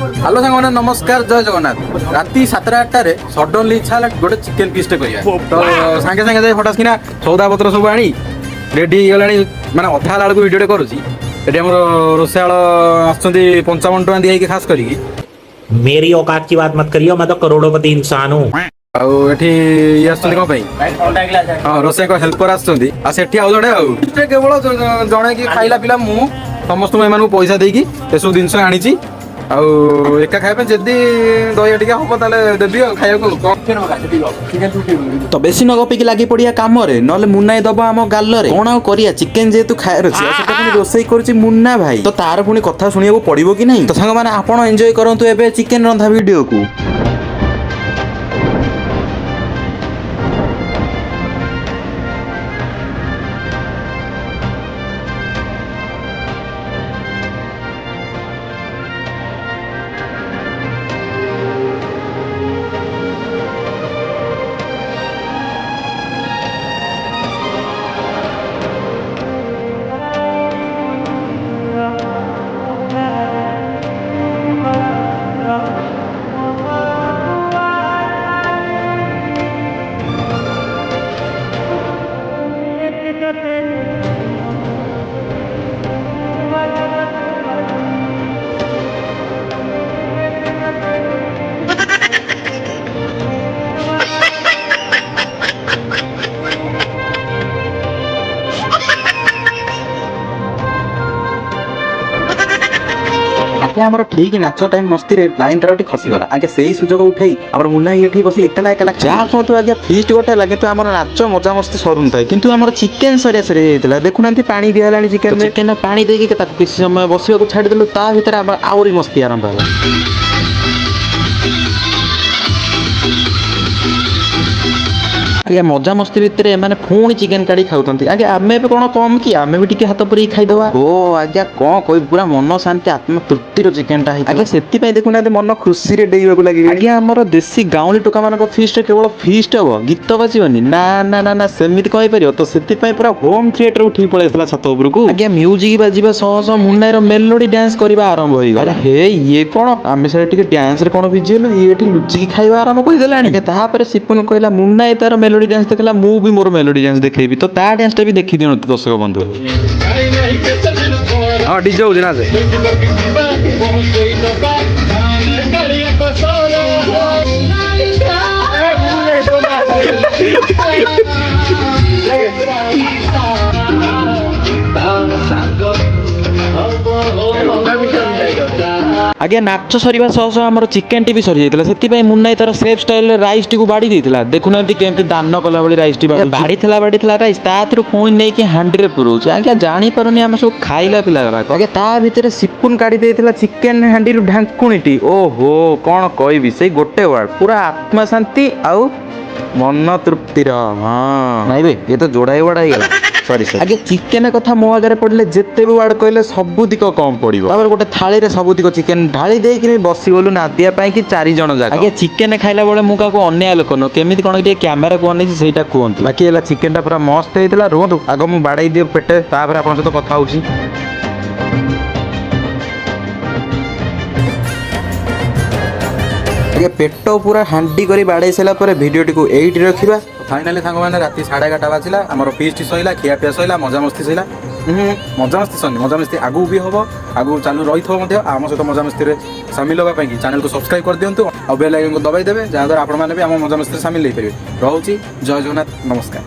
Hello सांग मैंने नमस्कार जय जगन्नाथ राति 7:08 सडनली इच्छा गोटे चिकेन पीस करिया तो सांगे सांगे जाई फटास किना सौदा पत्र सब आनी रेडी गलानी माने अधा लाल को वीडियो करूची एटी हमर रोसाळ आछंती 55 टका दिया खास करी मेरी औकात की बात मत करियो, मैं तो करोड़पति इंसान हूँ। आउ एठी ये आछंती को पई हां रोसे को हेल्पर आछंती आ सेठी आउ जडे आउ केवल जणे की खाइला पिला मु समस्त मेहमान को पैसा देकी एसु दिन आनी छी आउ एका खाइबे जदी दही टिका हम ताले देबी खाइया को तो बेसी न गपिकी लागी पड़िया काम रे नले मुन्नाई दबा हम गाल रे कोन करिया चिकेन जेतु खायर अछि सेटा पुनी रोसई करछि मुन्ना भाई तो तार पुनी कथा सुनिया को पड़िबो कि नहीं तो संग माने आपण एन्जॉय करंतु एबे चिकेन रंधा वीडियो को। आगे हमर ठीक नाचो टाइम मस्ती रे लाइन टाटी खसी गला आगे सेही सुजोग उठेई हमर मुन्ना एठी बसी एकला एकला जा को तो आगे फीस्ट गोटे लागे तो हमर नाचो मजा मस्ती सरुन थाए किंतु हमर चिकेन सरिया सरी हेतला देखुनांती पानी दियालानी चिकेन में चिकेन पानी देकी के ताकू किसी समय बसिया को छाडी देलु ता भीतर आउरी मस्ती आरंभ होला। आगे मजा मस्ती भितर माने पुणी चिकेन काढ़ी खाउतंती आगे आमे पे कोन कम कि आमे भी टिके हाथ परी खाइ दवा ओ आज्ञा कोन कोइ पूरा मन शांति आत्मा तृप्ति रो चिकेन टा आगे सेति पय देखुना मन खुशी रे डेइबा को लागि आगे हमर देसी गाउली टोका मानको फीस्ट केवल फीस्ट हो गीत बाजिबनी ना ना ना ना सेमिति कहि परियो तो सेति पय पूरा होम थिएटर उठी पळेतला छत ऊपर को आगे म्यूजिक बाजिबा सह सह मुन्नाई रो मेलोडी डांस करबा आरंभ होई गला हे ये कोन आमे से टिके डांस रे कोन बिजिलो ये एठी लुचि खाइबा आरंभ कइ देलानी के ताहा पर सिपुन कहला मुन्नाई तार मेलोडी डांस देखला मु भी मोर मेलोडी डांस देखेबी तो ता डांस टा भी देखि दिनो दर्शक बंधु हां डीजे हो जना से आगे नाच सरीबा सह सह हमर चिकेन टी भी सरी जाइतला सेति पय मुन्नाई तार सेफ स्टाइल राइस टी को बाडी देइतला देखुनांती केमती दान कला बळी राइस टी बाडी थला राइस ताथरु कोइ नै कि हांडी रे पुरोछ आगे जानि परनी हम सब खाइला पिला आगे ता भितरे सिपुन काडी देइतला चिकेन हांडी रु ढांकुणीटी ओहो कोन कहबी से गोटे वर्ड पूरा आत्मा शांति आउ मन तृप्ति रो हां नै बे ये तो जोड़ाई वडा गेला सॉरी आगे चिकेन कथा मो आगे पड़ले जेते भी वार्ड कहले सबुदिक कम पड़िबो तापर गोटे थाली रे सबुदिक चिकेन ढाली देई कि बसी बोलु नादिया पई कि 4 जण जाक आगे चिकेन खाइला बेले मु काको अन्य लोक न केमिति कोन के कैमरा को अनै सेटा कोहंतु बाकी एला चिकेन टा पूरा मस्त हेतला रोंतु आगो मु बाडाई दियो पेटे तापर आपन सहित कथा होउची आगे पेट पूरा हांडी करी बाड़े सला पर वीडियो टी को एइट रखिबा फाइनाली सांग मैंने राति 11:30 बाजिला आमर फीस्ट सइला खिया पिया सइला मजा मस्ती सइला मजा मस्ती सनी मजा मस्ती आगु भी हबो आगु चालू रही थो मध्य आम सहित मजा मस्ती रे शामिल होगा पई चैनल को सब्सक्राइब कर दियंतु और बेल आइकन को दबाई देबे जहां द्वारा आपण माने भी आम मजा मस्ती शामिल ले परिबे रहउची जय जगन्नाथ नमस्कार।